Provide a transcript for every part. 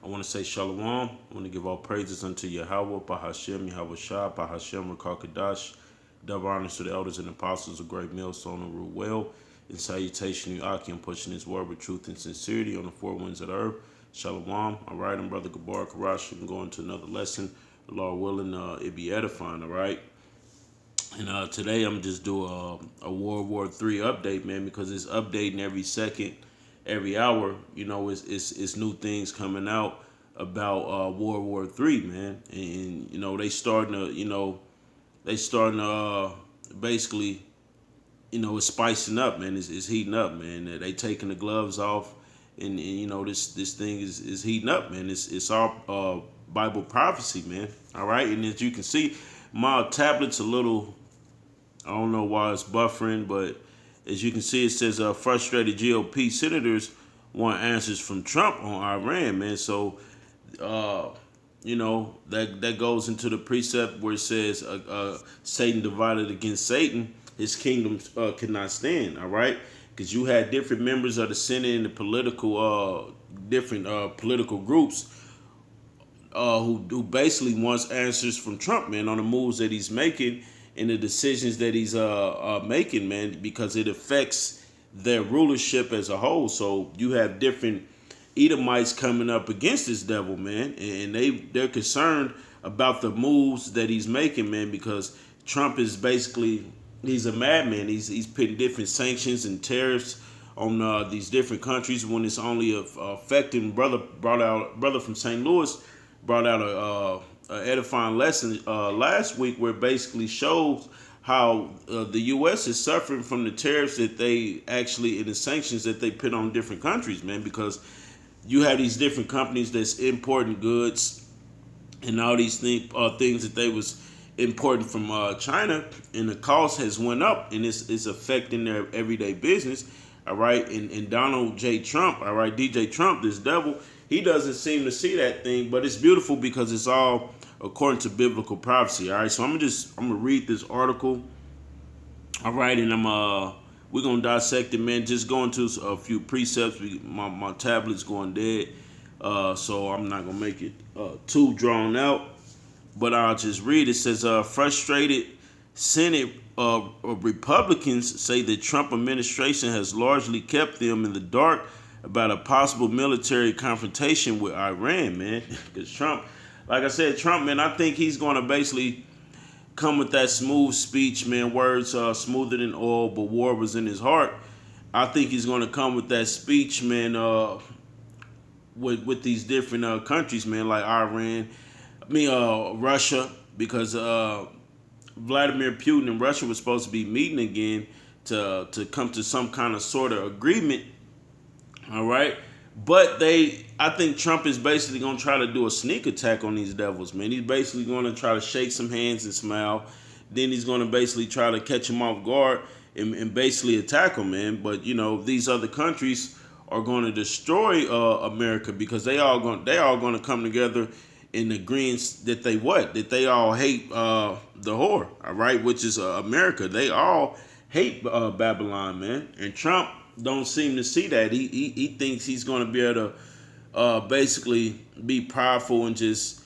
I want to say Shalom. I want to give all praises unto Yahweh, Bahashem, Yahweh Shah, Bahashem, Rakakadash. Double honors to the elders and apostles of Great Millstone and rule well. In salutation, Yuaki, pushing his word with truth and sincerity on the four winds of the earth. Shalom. All right, I'm Brother Gabar Karash. We can go into another lesson. The Lord willing, it be edifying, all right? And today I'm just doing a World War III update, man, because it's updating every second, every hour. You know, it's new things coming out about World War III, man. And you know, they starting to basically, you know, it's spicing up, man. It's heating up, man. They taking the gloves off, and you know, this thing is heating up, man. It's our Bible prophecy, man. All right, and as you can see, my tablet's a little, I don't know why it's buffering, but as you can see, it says frustrated GOP senators want answers from Trump on Iran, man. So, you know, that goes into the precept where it says Satan divided against Satan, his kingdom cannot stand, all right? Because you had different members of the Senate and the political, different political groups who basically wants answers from Trump, man, on the moves that he's making and the decisions that he's making, man, because it affects their rulership as a whole. So you have different Edomites coming up against this devil, man, and they're concerned about the moves that he's making, man, because Trump is basically, he's a madman. He's putting different sanctions and tariffs on these different countries when it's only affecting brother from St. Louis brought out a edifying lesson last week where it basically shows how the U.S. is suffering from the tariffs that they actually, and the sanctions that they put on different countries, man, because you have these different companies that's importing goods and all these things that they was importing from China, and the cost has went up, and it's affecting their everyday business, all right? And Donald J. Trump, all right, DJ Trump, this devil, he doesn't seem to see that thing, but it's beautiful because it's all according to biblical prophecy, all right? So I'm gonna read this article, all right, and we're gonna dissect it, man. Just go into a few precepts. My tablet's going dead, so I'm not gonna make it too drawn out. But I'll just read. It says, frustrated Senate Republicans say the Trump administration has largely kept them in the dark about a possible military confrontation with Iran, man. Because Trump, like I said, Trump, man, I think he's going to basically come with that smooth speech, man, words smoother than oil, but war was in his heart. I think he's going to come with that speech, man, with these different countries, man, like Iran, Russia, because Vladimir Putin and Russia was supposed to be meeting again to come to some kind of sort of agreement, all right? But I think Trump is basically going to try to do a sneak attack on these devils, man. He's basically going to try to shake some hands and smile. Then he's going to basically try to catch them off guard and basically attack them, man. But, you know, these other countries are going to destroy America because they all going to come together in agreement that they all hate the whore, all right, which is America. They all hate Babylon, man. And Trump don't seem to see that. He thinks he's going to be able to basically be powerful and just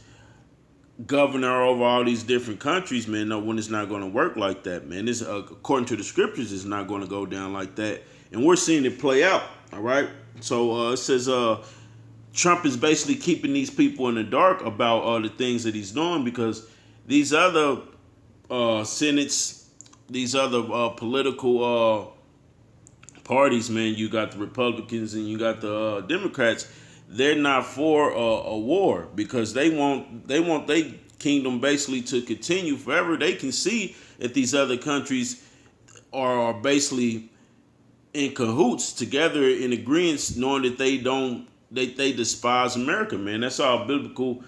governor over all these different countries, man. No, when it's not going to work like that, man. This, according to the scriptures, it's not going to go down like that. And we're seeing it play out, all right? So it says Trump is basically keeping these people in the dark about the things that he's doing because these other senates, these other political parties, man, you got the Republicans and you got the Democrats, they're not for a war because they want their kingdom basically to continue forever. They can see that these other countries are basically in cahoots together in agreement, knowing that they despise America, man. That's all biblical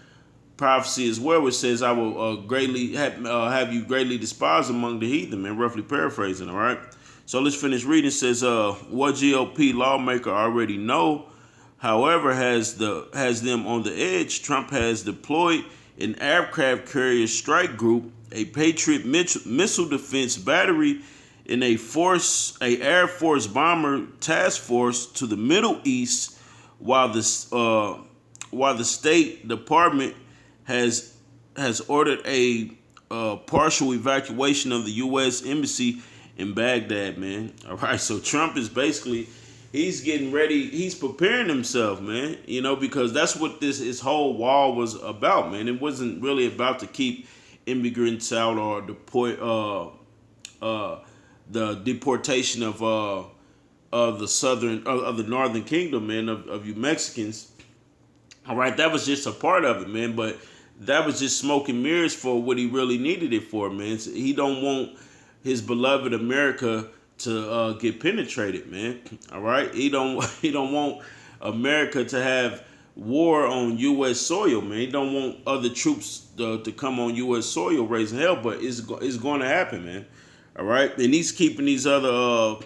prophecy as well, which says, I will greatly have you greatly despised among the heathen, man, roughly paraphrasing, all right? So let's finish reading. It says, what GOP lawmaker already know, however, has them on the edge. Trump has deployed an aircraft carrier strike group, a Patriot missile defense battery, and a Air Force bomber task force to the Middle East, while while the State Department has ordered a partial evacuation of the U.S. embassy in Baghdad, man. All right, so Trump is basically he's getting ready. He's preparing himself, man. You know, because that's what this his whole wall was about, man. It wasn't really about to keep immigrants out or the deportation of the southern of the northern kingdom, man, of you Mexicans. All right, that was just a part of it, man. But that was just smoke and mirrors for what he really needed it for, man. So he don't want his beloved America to get penetrated, man. All right, he don't he don't want America to have war on U.S. soil, man. He don't want other troops to come on U.S. soil raising hell, but it's going to happen, man. All right, and he's keeping these other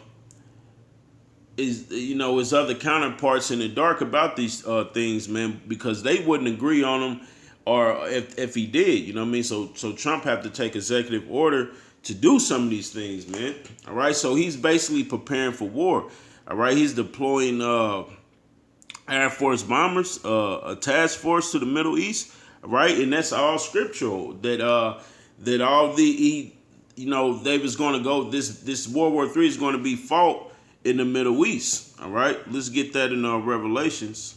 his other counterparts in the dark about these things, man, because they wouldn't agree on them, or if he did, you know what I mean. So Trump have to take executive order to do some of these things, man. All right, so he's basically preparing for war. All right, he's deploying Air Force bombers, a task force to the Middle East. All right, and that's all scriptural. That all they was going to go. This World War III is going to be fought in the Middle East. All right, let's get that in Revelations.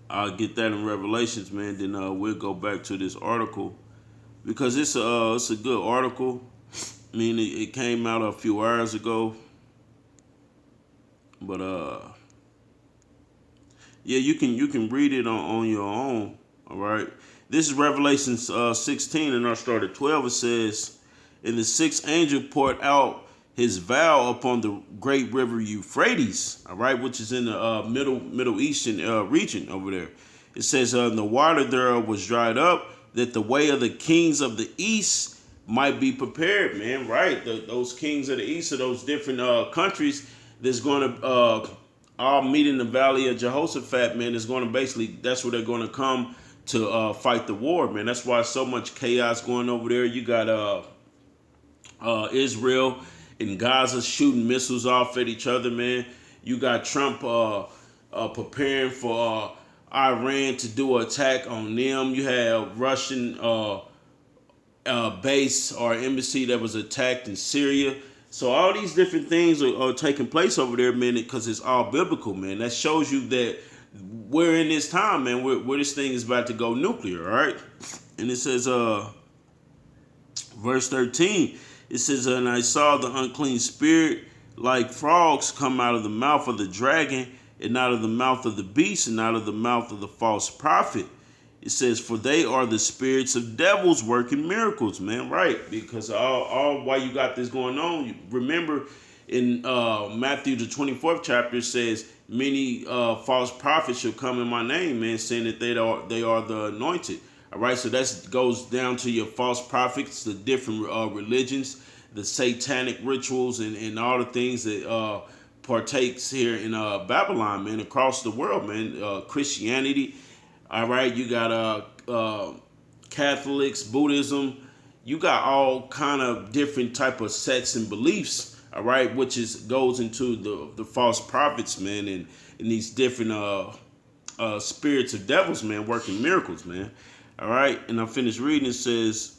I'll get that in Revelations, man. Then we'll go back to this article because it's a good article. I mean, it came out a few hours ago, but yeah, you can read it on your own. All right, this is Revelation 16, and I start at 12. It says, "And the sixth angel poured out his vow upon the great river Euphrates," all right, which is in the Middle Eastern region over there. It says, "The water thereof was dried up, that the way of the kings of the east might be prepared," man, right? Those kings of the east of those different countries that's going to all meet in the valley of Jehoshaphat, man, is going to basically, that's where they're going to come to fight the war, man. That's why so much chaos going over there. You got Israel in Gaza shooting missiles off at each other, man. You got Trump preparing for Iran to do an attack on them. You have Russian base or embassy that was attacked in Syria. So all these different things are taking place over there, man, because it's all biblical, man. That shows you that we're in this time, man, where this thing is about to go nuclear, all right? And it says, verse 13, it says, "And I saw the unclean spirit like frogs come out of the mouth of the dragon, and out of the mouth of the beast, and out of the mouth of the false prophet." It says, "For they are the spirits of devils working miracles," man, right? Because all while you got this going on, remember in Matthew the 24th chapter, it says, "Many false prophets shall come in my name," man, saying that they are the anointed. All right, so that goes down to your false prophets, the different religions, the satanic rituals, and all the things that partakes here in Babylon, man, across the world, man. Christianity, all right, you got Catholics, Buddhism, you got all kind of different type of sects and beliefs, all right, which goes into the false prophets, man, and these different spirits of devils, man, working miracles, man. All right, and I finished reading. It says,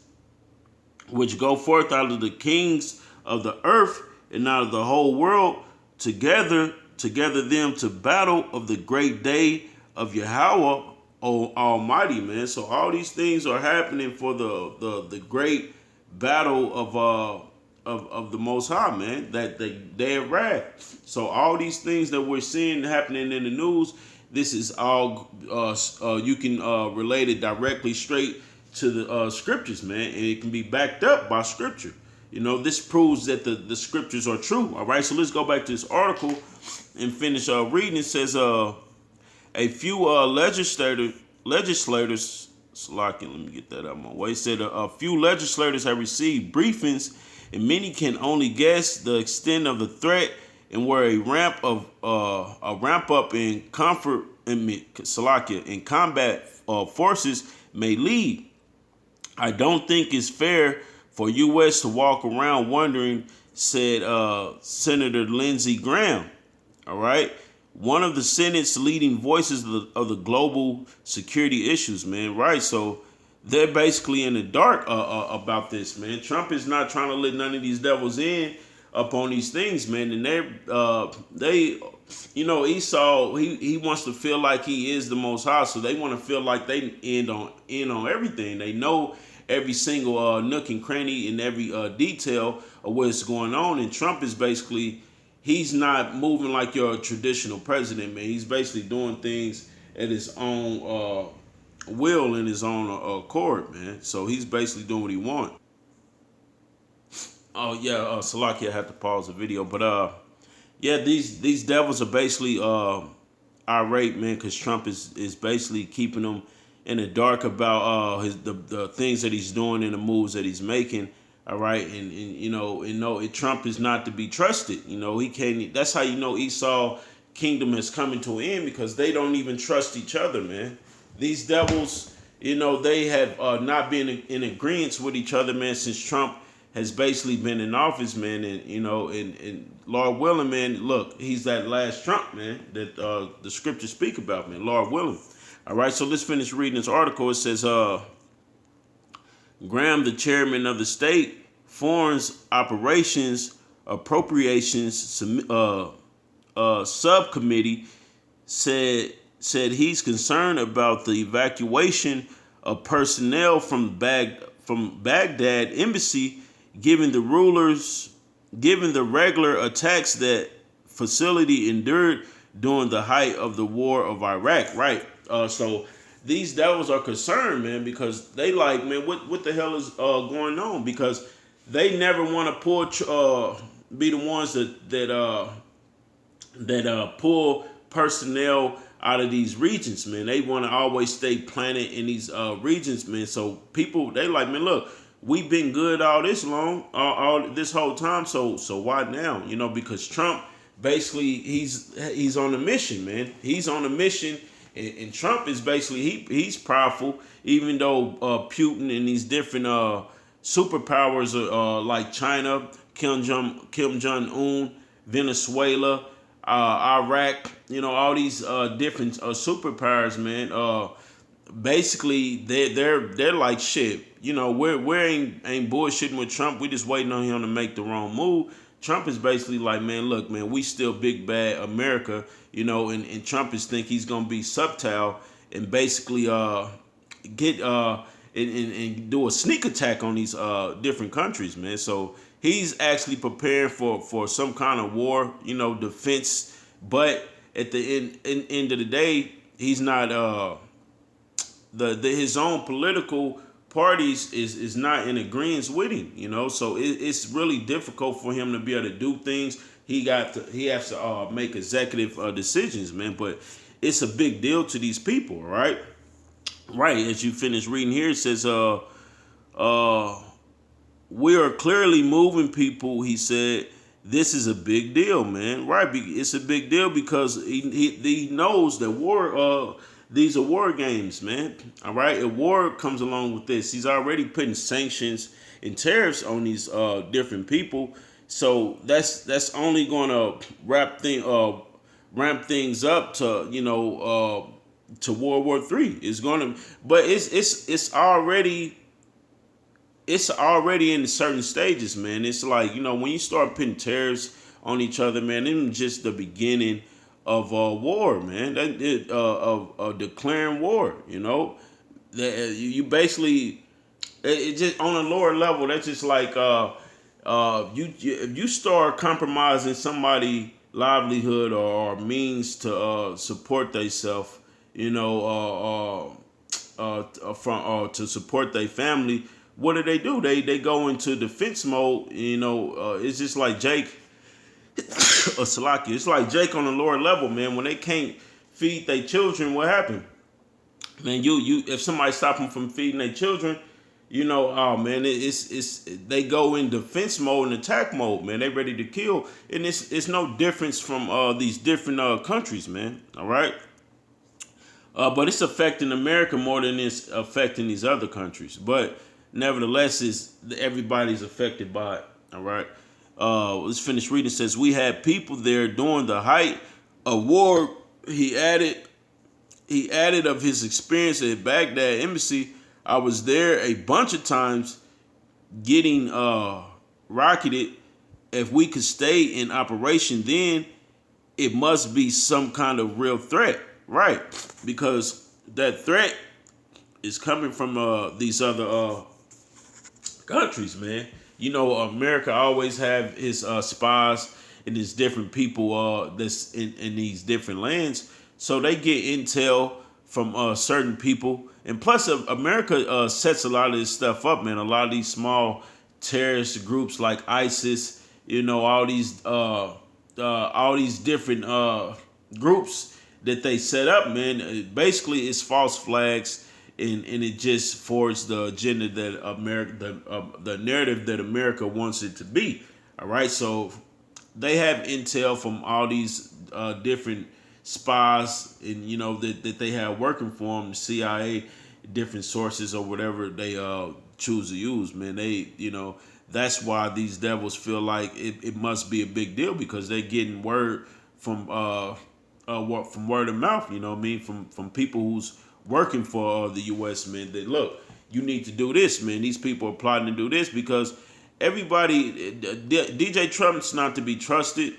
"Which go forth out of the kings of the earth and out of the whole world together them to battle of the great day of Yahweh Almighty," man. So all these things are happening for the great battle of the Most High, man. That the day of wrath. So all these things that we're seeing happening in the news, this is all you can relate it directly straight to the scriptures, man, and it can be backed up by scripture. You know, this proves that the scriptures are true. All right, so let's go back to this article and finish reading. It says, a few legislators, let me get that out of my way. It said a few legislators have received briefings, and many can only guess the extent of the threat and where a ramp up in comfort in combat forces may lead. "I don't think it's fair for U.S. to walk around wondering," said Senator Lindsey Graham. All right, one of the Senate's leading voices of the global security issues, man. Right, so they're basically in the dark about this, man. Trump is not trying to let none of these devils in up on these things, man. And they, Esau, he wants to feel like he is the Most High, so they want to feel like they in on everything. They know every single nook and cranny and every detail of what's going on. And Trump is basically, he's not moving like your traditional president, man. He's basically doing things at his own will and his own accord, man. So he's basically doing what he wants. Oh yeah, Salakia had to pause the video, but yeah, these devils are basically irate, man, because Trump is basically keeping them in the dark about the things that he's doing and the moves that he's making. All right, Trump is not to be trusted. He can't. That's how Esau kingdom is coming to an end, because they don't even trust each other, man. These devils, they have not been in agreement with each other, man, since Trump has basically been in office, man. And Lord willing, man, look, he's that last Trump, man, that the scriptures speak about, man, Lord willing. All right, so let's finish reading this article. It says, Graham, the chairman of the State Foreign Operations Appropriations Subcommittee, said he's concerned about the evacuation of personnel from Baghdad embassy, given the regular attacks that facility endured during the height of the war of Iraq. Right. So these devils are concerned, man, because they like, man, what the hell is going on? Because they never want to be the ones that pull personnel out of these regions, man. They want to always stay planted in these regions, man. So people, they like, man, look, we've been good all this long, all this whole time. So why now? Because Trump basically he's on a mission, man. He's on a mission, and Trump is basically he's powerful, even though Putin and these different superpowers like China, Kim Jong Un, Venezuela, Iraq, all these different superpowers, man. Basically, they're like shit. We ain't bullshitting with Trump. We just waiting on him to make the wrong move. Trump is basically like, man, look, man, we still big bad America, and Trump is think he's gonna be subtle and basically get and do a sneak attack on these different countries, man. So he's actually preparing for some kind of war, defense. But at the end of the day, he's not his own political parties is not in agreement with him, so it's really difficult for him to be able to do things. He has to make executive decisions, man. But it's a big deal to these people, right? Right. As you finish reading here, it says, we are clearly moving people. He said, this is a big deal, man. Right. It's a big deal because he knows that war, these are war games, man. All right. A war comes along with this. He's already putting sanctions and tariffs on these different people. So that's only going to ramp things up to, to World War III. It's going to, but it's already in certain stages, man. It's like, when you start putting tariffs on each other, man, it's just the beginning of a war, man. Of declaring war, you basically, it just on a lower level. That's just like if you start compromising somebody's livelihood or means to support themselves, to support their family. What do? They go into defense mode. It's just like Jake or Salaki. It's like Jake on a lower level, man. When they can't feed their children, what happened? Man, you if somebody stop them from feeding their children, oh man, it's they go in defense mode and attack mode, man. They ready to kill, and it's no difference from these different countries, man. All right. But it's affecting America more than it's affecting these other countries. But nevertheless, everybody's affected by it. All right. Let's finish reading. It says, we had people there during the height a war he added of his experience at Baghdad embassy. I was there a bunch of times getting rocketed. If we could stay in operation, then it must be some kind of real threat, right? Because that threat is coming from these other countries, man. You know, America always have his spies and his different people that's in these different lands, so they get intel from certain people, and plus, America sets a lot of this stuff up, man. A lot of these small terrorist groups like ISIS, you know, all these different groups that they set up, man. Basically, it's false flags, and it just forwards the agenda that America, the narrative that America wants it to be. All right, so they have intel from all these different spies, and you know that they have working for them, the CIA, different sources or whatever they choose to use. Man, that's why these devils feel like it must be a big deal, because they're getting word from from word of mouth. You know what I mean, from people who's working for the U.S. Man, that look, you need to do this, man. These people are plotting to do this because everybody, DJ Trump's not to be trusted.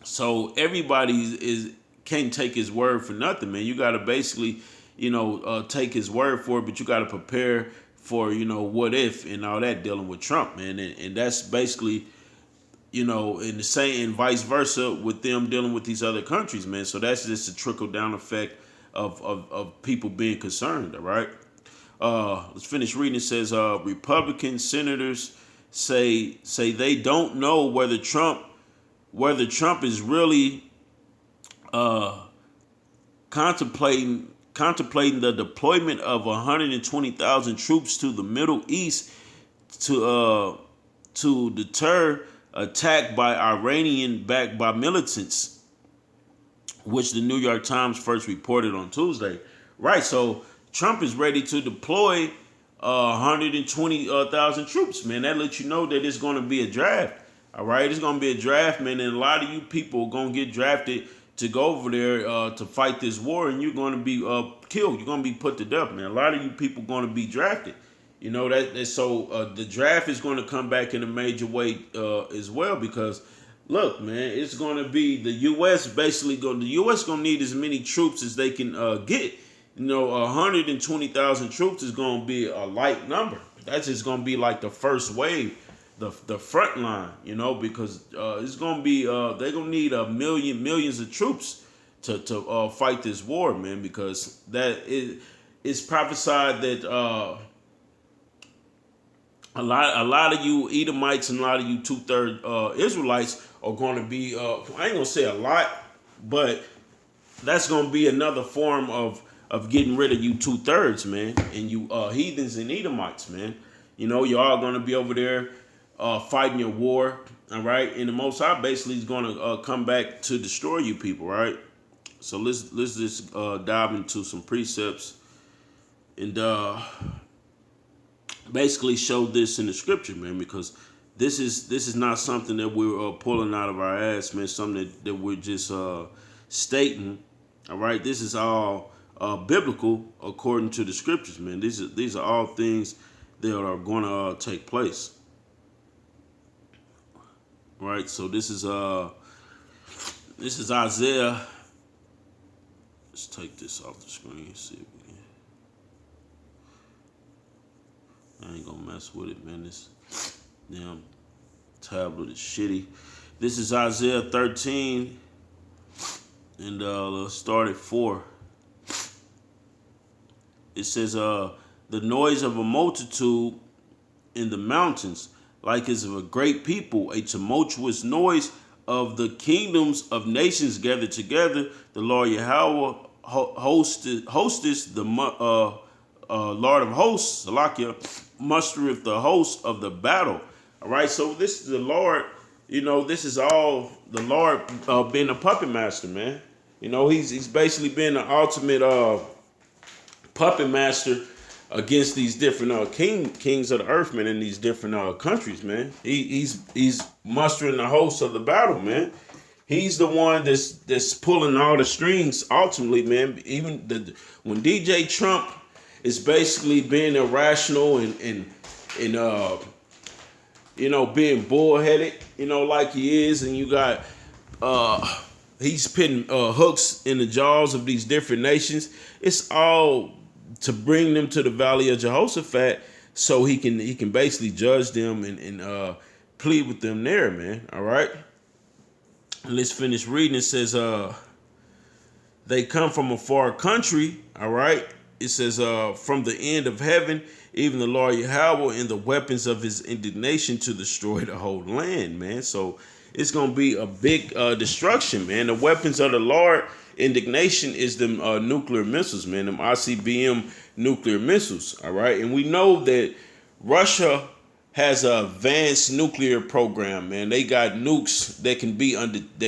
So everybody can't take his word for nothing, man. You got to basically, take his word for it, but you got to prepare for, what if and all that dealing with Trump, man. And that's basically, in the same and vice versa with them dealing with these other countries, man. So that's just a trickle down effect of people being concerned, all right? Let's finish reading. It says Republican senators say they don't know whether Trump is really contemplating the deployment of 120,000 troops to the Middle East to deter attack by Iranian backed by militants, which the New York Times first reported on Tuesday. Right, so Trump is ready to deploy 120,000 troops, man. That lets you know that it's going to be a draft. All right, it's going to be a draft, man, and a lot of you people are going to get drafted to go over there to fight this war, and you're going to be killed. You're going to be put to death, man. A lot of you people are going to be drafted. You know so the draft is going to come back in a major way as well, because look, man, it's going to be the U.S. basically going. The U.S. going to need as many troops as they can get. 120,000 troops is going to be a light number. That's just going to be like the first wave, the front line, because it's going to be they're going to need millions of troops to fight this war, man, because it's prophesied that a lot of you Edomites and a lot of you two-thirds Israelites are going to be I ain't going to say a lot, but that's going to be another form of getting rid of you two-thirds, man, and you heathens and Edomites, man. You're all going to be over there fighting your war, all right? And the Most High basically is going to come back to destroy you people, right? So let's just dive into some precepts and basically show this in the scripture, man, because this is not something that we're pulling out of our ass, man. Something that we're just stating, all right? This is all biblical according to the scriptures, man. These are all things that are going to take place. Right, so this is Isaiah. Let's take this off the screen and see if we can. I ain't gonna mess with it, man. This damn tablet is shitty. This is Isaiah 13, and let's start at 4. It says, the noise of a multitude in the mountains, like as of a great people, a tumultuous noise of the kingdoms of nations gathered together. The Lord Yahweh hostess, the Lord of hosts, Salakia, mustereth the host of the battle. All right, so this is the Lord. This is all the Lord being a puppet master, man. He's basically been the ultimate puppet master against these different kings of the earth, man, in these different countries, man. He's mustering the host of the battle, man. He's the one that's pulling all the strings ultimately, man. Even when DJ Trump is basically being irrational and being bullheaded, like he is, and you got he's putting hooks in the jaws of these different nations. It's all to bring them to the Valley of Jehoshaphat, so he can basically judge them and plead with them there, man. All right. Let's finish reading. It says, they come from a far country. All right. It says, from the end of heaven, even the Lord Yahweh and the weapons of his indignation to destroy the whole land, man. So it's going to be a big destruction, man. The weapons of the Lord indignation is them nuclear missiles, man. Them ICBM nuclear missiles. All right. And we know that Russia has an advanced nuclear program, man. They got nukes that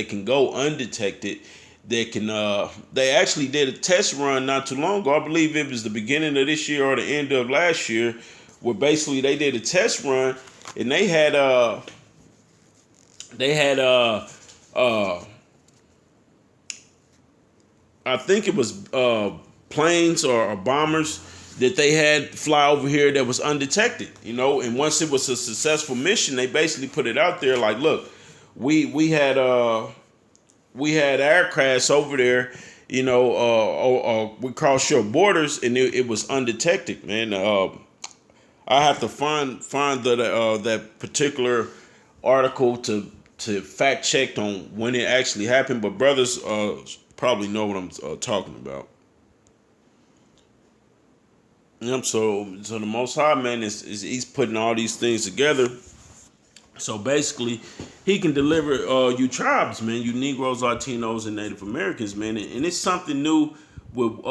can go undetected. They actually did a test run not too long ago. I believe it was the beginning of this year or the end of last year, where basically they did a test run and they had I think it was planes or bombers that they had fly over here that was undetected, and once it was a successful mission, they basically put it out there like, look, we had aircrafts over there, we crossed your borders and it was undetected, man. I have to find that particular article to fact check on when it actually happened, but brothers probably know what I'm talking about. Yep. So the Most High, man, is he's putting all these things together. So basically, he can deliver you tribes, man, you Negroes, Latinos, and Native Americans, man, and it's something new with with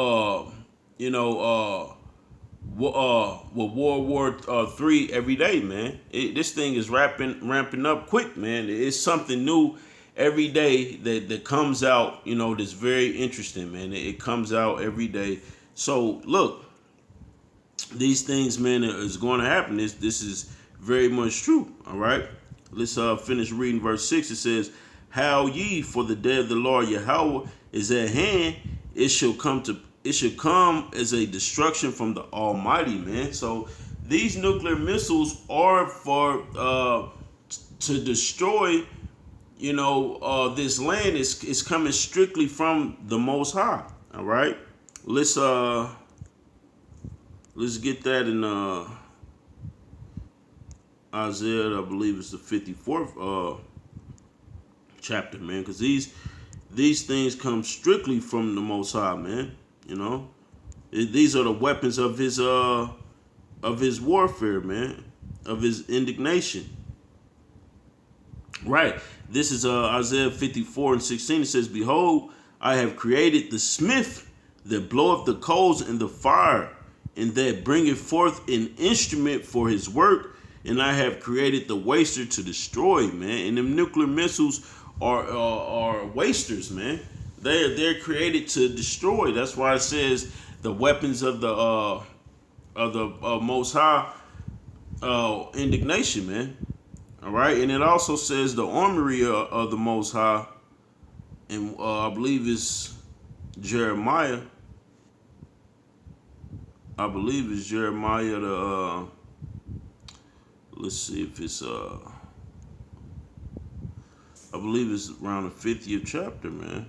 World War III every day, man. This thing is ramping up quick, man. It's something new every day that comes out, that's very interesting, man. It comes out every day. So look. These things, man, is going to happen. This is very much true. All right. Let's finish reading verse 6. It says, "Howl ye, for the day of the Lord Yahweh is at hand. It shall come as a destruction from the Almighty," man. So these nuclear missiles are for to destroy. This land is coming strictly from the Most High. All right. Let's get that in Isaiah, I believe it's the 54th chapter, man, because these things come strictly from the Most High, man. These are the weapons of his warfare, man, of his indignation. Right. This is Isaiah 54:16. It says, "Behold, I have created the smith that bloweth the coals in the fire, and that bringeth forth an instrument for his work, and I have created the waster to destroy," man. And them nuclear missiles are wasters, man. They're created to destroy. That's why it says the weapons of the Most High indignation, man. All right, and it also says the armory of the Most High, and I believe it's Jeremiah. I believe it's Jeremiah let's see if it's I believe it's around the 50th chapter, man.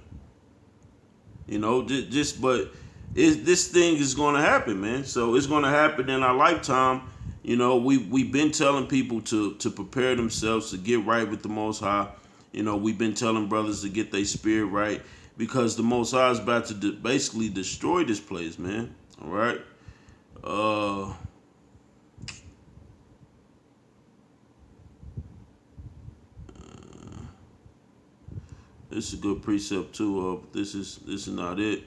This thing is going to happen, man. So it's going to happen in our lifetime. We've been telling people to prepare themselves to get right with the Most High. We've been telling brothers to get their spirit right, because the Most High is about to basically destroy this place, man. All right. This is a good precept too. This is not it.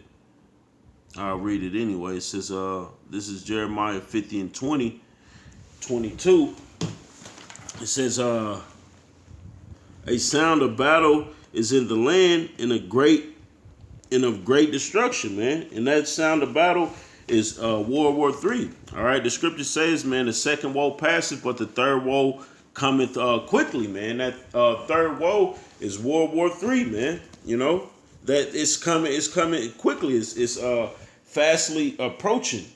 I'll read it anyway. It says, this is Jeremiah 50 and 22. It says, a sound of battle is in the land, and of great destruction, man. And that sound of battle is World War III. All right. The scripture says, man, the second woe passeth, but the third woe cometh quickly, man. That third woe is World War III, man. You know that it's coming. It's coming quickly. It's fastly approaching.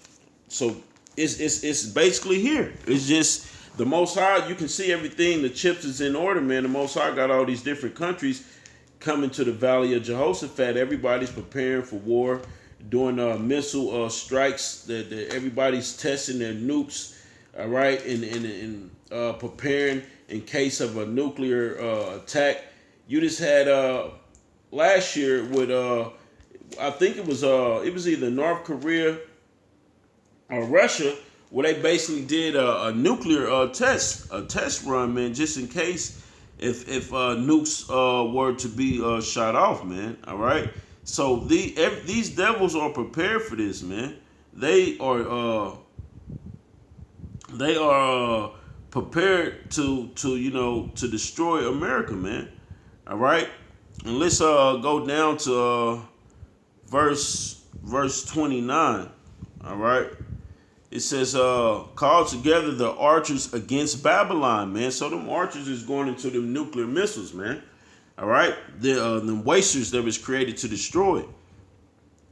So it's basically here. It's just the Most High. You can see everything. The chips is in order, man. The Most High got all these different countries coming to the Valley of Jehoshaphat. Everybody's preparing for war, doing missile strikes. That everybody's testing their nukes. All right, and preparing in case of a nuclear attack. You just had last year with I think it was either North Korea or Russia, where they basically did a nuclear test run, man, just in case if nukes were to be shot off, man. All right, so these devils are prepared for this, man. They are prepared to to destroy America, man. All right, and let's go down to verse 29. All right. It says, call together the archers against Babylon, man. So them archers is going into them nuclear missiles, man. All right. The wasters that was created to destroy.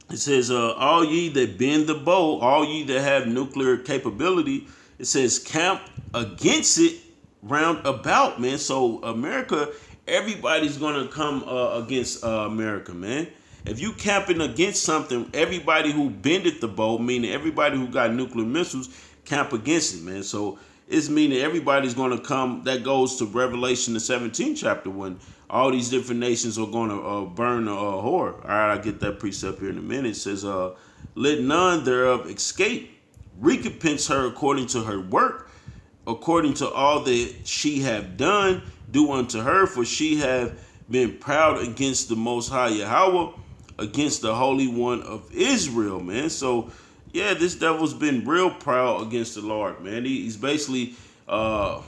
It says, all ye that bend the bow, all ye that have nuclear capability, it says, camp against it round about, man. So America, everybody's going to come against America, man. If you camping against something, everybody who bended the bow, meaning everybody who got nuclear missiles, camp against it, man. So it's meaning everybody's going to come. That goes to Revelation the 17th chapter when all these different nations are going to burn a whore. All right, I'll get that precept here in a minute. It says, let none thereof escape. Recompense her according to her work, according to all that she have done, do unto her, for she have been proud against the Most High Yahweh, against the Holy One of Israel, man. So, yeah, this devil's been real proud against the Lord, man. He's basically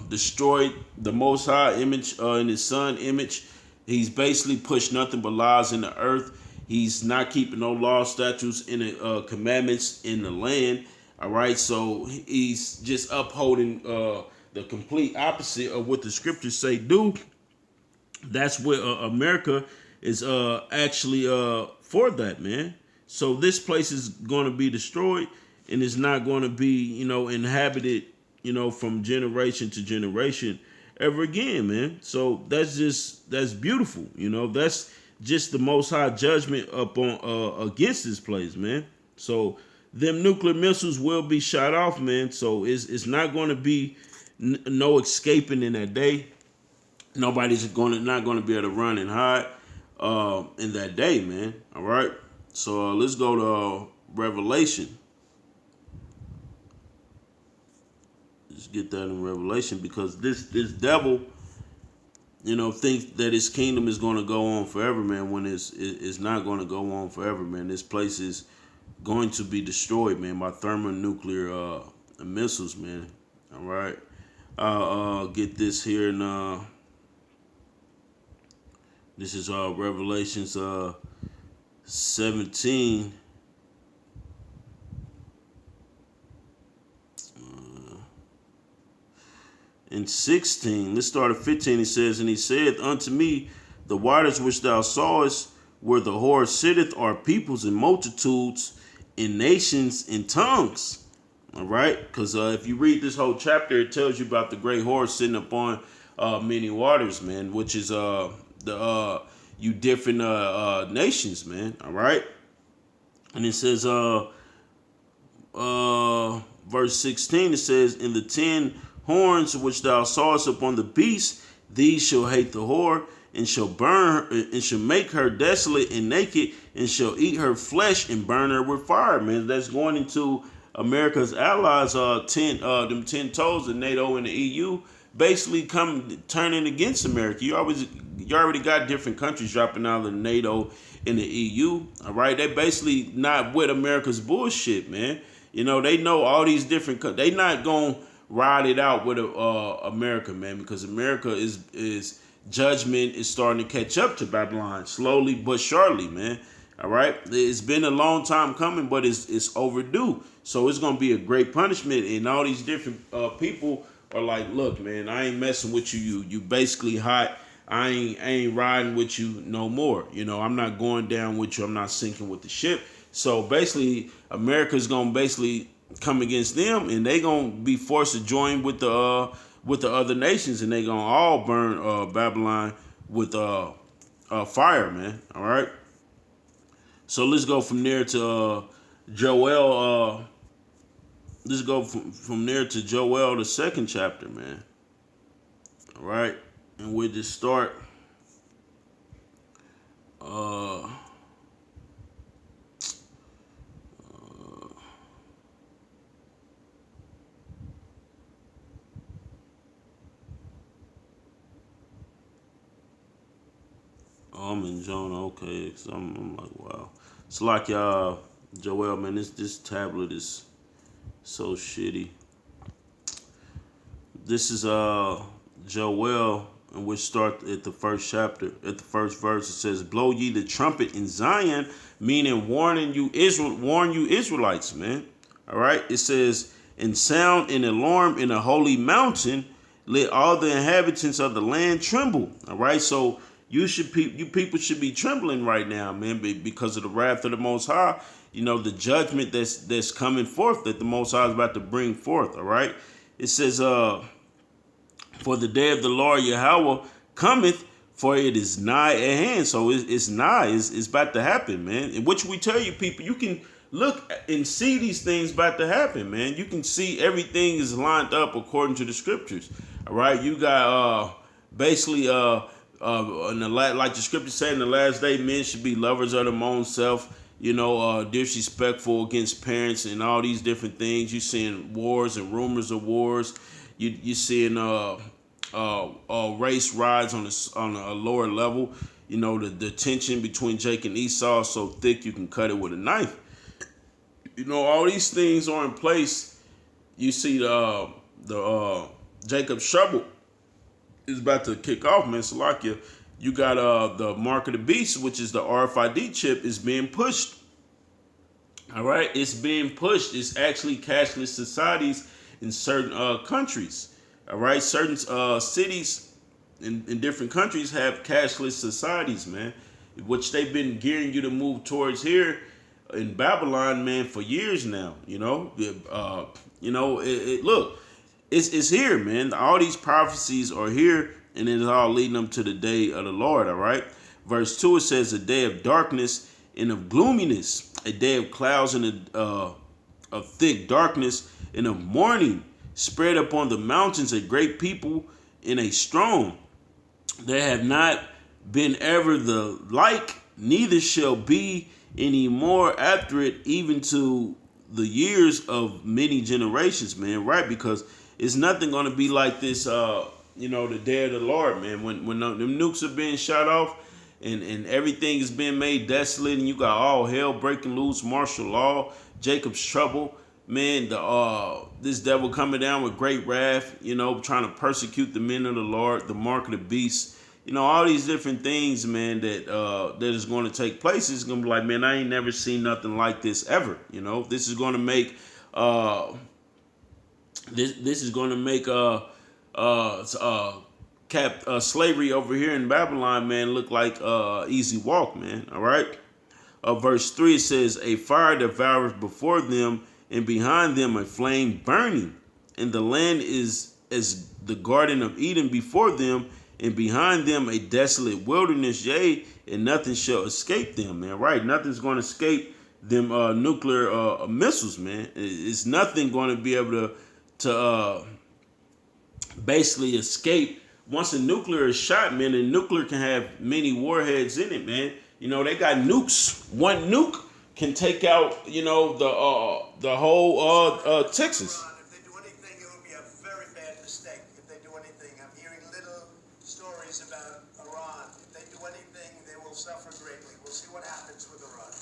destroyed the Most High image in his son image. He's basically pushed nothing but lies in the earth. He's not keeping no law, statutes, and commandments in the land. All right, so he's just upholding the complete opposite of what the scriptures say do. That's what America is actually for that, man. So this place is going to be destroyed, and it's not going to be, inhabited, from generation to generation ever again, man. So that's beautiful, That's just the Most High judgment up on against this place, man. So them nuclear missiles will be shot off, man. So it's not going to be no escaping in that day. Nobody's not going to be able to run and hide in that day, man. All right. So let's go to Revelation. Let's get that in Revelation, because this devil, thinks that his kingdom is going to go on forever, man. When it's not going to go on forever, man. This place is going to be destroyed, man, by thermonuclear missiles, man. All right. I'll get this here in this is Revelations 17. And 16. Let's start at 15. It says, and he said unto me, the waters which thou sawest, where the whore sitteth, are peoples and multitudes and nations and tongues. All right, because if you read this whole chapter, it tells you about the great whore sitting upon many waters, man, which is you different nations, man. All right, and it says verse 16. It says, in the 10 horns which thou sawest upon the beast, these shall hate the whore, and shall burn her, and shall make her desolate and naked, and shall eat her flesh and burn her with fire, man. That's going into America's allies, them 10 toes, the NATO and the EU, basically turning against America. You already got different countries dropping out of the NATO and the EU. All right, they basically not with America's bullshit, man. They know all these different. They not gonna ride it out with America, man, because America is judgment is starting to catch up to Babylon slowly but surely, man. All right, it's been a long time coming, but it's overdue. So it's gonna be a great punishment, and all these different people are like, look, man, I ain't messing with you. You basically hot. I ain't riding with you no more. I'm not going down with you. I'm not sinking with the ship. So basically, America's gonna basically come against them, and they gonna be forced to join with the other nations, and they gonna all burn Babylon with fire, man. All right. So let's go from there to Joel. Let's go from there to Joel, the second chapter, man. All right, and we'll just start. Uh, I'm in Jonah, okay. So I'm like, wow. It's like y'all, Joel, man. This tablet is so shitty. This is Joel, and we start at the first chapter, at the first verse. It says, "Blow ye the trumpet in Zion," meaning warn you Israelites, man. All right. It says, "And sound an alarm in a holy mountain, let all the inhabitants of the land tremble." All right. So you people should be trembling right now, man, because of the wrath of the Most High. The judgment that's coming forth, that the Most High is about to bring forth. All right. It says, "For the day of the Lord Yahweh cometh, for it is nigh at hand." So it's nigh. It's about to happen, man. In which we tell you people, you can look and see these things about to happen, man. You can see everything is lined up according to the scriptures. All right. You got basically like the scripture said, in the last day, men should be lovers of their own self. Disrespectful against parents and all these different things. You seeing wars and rumors of wars. You seeing race rides on a lower level. The tension between Jake and Esau is so thick you can cut it with a knife. All these things are in place. You see the Jacob's trouble is about to kick off, man. Salakia, you got the mark of the beast, which is the RFID chip, is being pushed. All right, it's being pushed. It's actually cashless societies in certain countries. All right, certain cities in different countries have cashless societies, man, which they've been gearing you to move towards here in Babylon, man, for years now. Look, it's here, man. All these prophecies are here, and it is all leading them to the day of the Lord. All right, verse 2, it says, "A day of darkness and of gloominess, a day of clouds and of thick darkness, and of mourning, spread upon the mountains a great people and a strong. There have not been ever the like, neither shall be any more after it, even to the years of many generations," man. Right? Because it's nothing going to be like this, the day of the Lord, man. When them nukes are being shot off, and everything is being made desolate, and you got all hell breaking loose, martial law, Jacob's trouble, man. This devil coming down with great wrath, trying to persecute the men of the Lord, the mark of the beast, all these different things, man, that is going to take place. It's going to be like, man, I ain't never seen nothing like this ever. This is going to make this is going to make slavery over here in Babylon, man, look like easy walk, man. All right. Verse 3, it says, "A fire devours before them, and behind them a flame burning. And the land is as the Garden of Eden before them, and behind them a desolate wilderness, yea, and nothing shall escape them," man. Right? Nothing's going to escape them nuclear missiles, man. It's nothing going to be able to basically escape. Once a nuclear is shot, man, and nuclear can have many warheads in it, man. They got nukes. One nuke can take out, the whole Texas. If they do anything, it would be a very bad mistake. If they do anything, I'm hearing little stories about Iran. If they do anything, they will suffer greatly. We'll see what happens with Iran.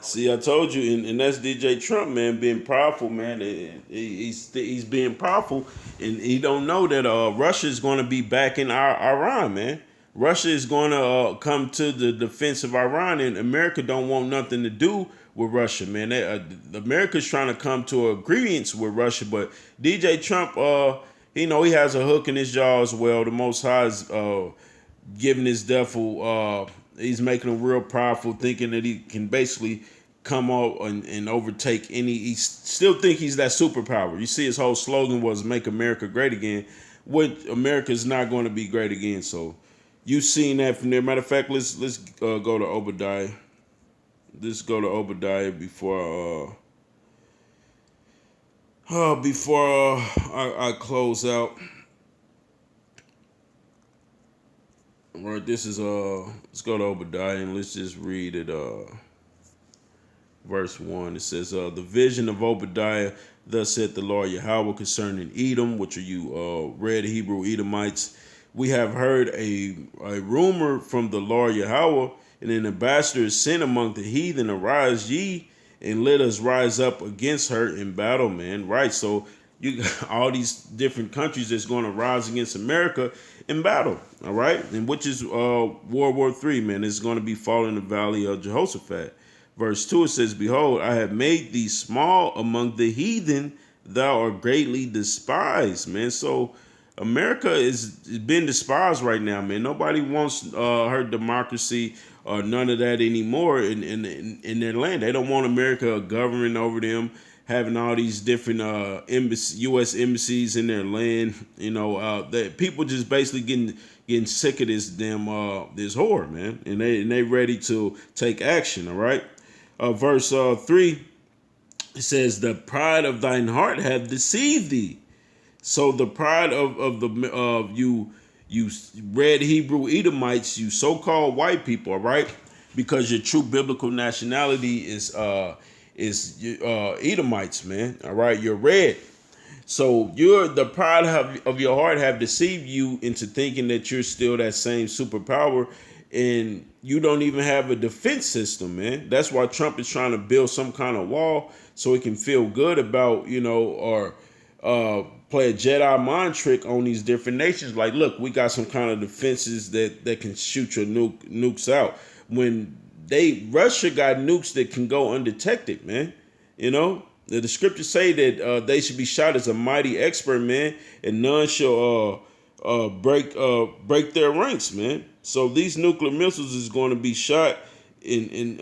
See, I told you, and that's DJ Trump, man, being powerful, man. He's being powerful, and he don't know that Russia is going to be backing Iran, man. Russia is going to come to the defense of Iran, and America don't want nothing to do Russia, man. America's trying to come to agreements with Russia, but DJ Trump, he has a hook in his jaw as well. The Most High is giving his devil, he's making him real powerful, thinking that he can basically come up and overtake any. He still think he's that superpower. You see, his whole slogan was "Make America Great Again." What America's not going to be great again. So you seen that from there. Matter of fact, let's go to Obadiah. Let's go to Obadiah before I close out. All right, this is let's go to Obadiah and let's just read it. Verse 1. It says, the vision of Obadiah, thus said the Lord Yahweh concerning Edom, which are you red Hebrew Edomites. We have heard a rumor from the Lord Yahweh, and an ambassador is sent among the heathen. Arise ye, and let us rise up against her in battle, man. Right, so you got all these different countries that's going to rise against America in battle, all right? And which is World War III, man. It's going to be falling in the valley of Jehoshaphat. Verse 2, it says, behold, I have made thee small among the heathen, thou art greatly despised, man. So America is being despised right now, man. Nobody wants her democracy or none of that anymore in their land. They don't want America governing over them, having all these different U.S. embassies in their land. That people just basically getting sick of this damn this whore, man, and they ready to take action. All right. Verse 3, it says, the pride of thine heart hath deceived thee. So the pride of you red Hebrew Edomites, you so-called white people, all right, because your true biblical nationality is Edomites, man. All right, you're red. So the pride of your heart have deceived you into thinking that you're still that same superpower, and you don't even have a defense system, man. That's why Trump is trying to build some kind of wall so he can feel good about, or play a Jedi mind trick on these different nations. Like, look, we got some kind of defenses that can shoot your nukes out. When Russia got nukes that can go undetected, man. The scriptures say that they should be shot as a mighty expert, man, and none shall break their ranks, man. So these nuclear missiles is going to be shot, and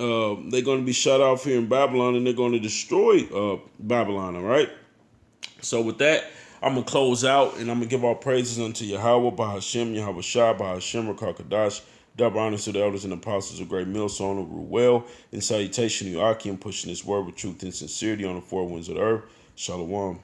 they're going to be shot off here in Babylon, and they're going to destroy Babylon. All right. So with that, I'm gonna close out, and I'm gonna give all praises unto Yahweh, Bahashem, Yahweh Shah, Bahashem, Rakakadash. Double honors to the elders and apostles of Great Millstone of Ruel. In salutation to Akim, pushing this word with truth and sincerity on the four winds of the earth. Shalom.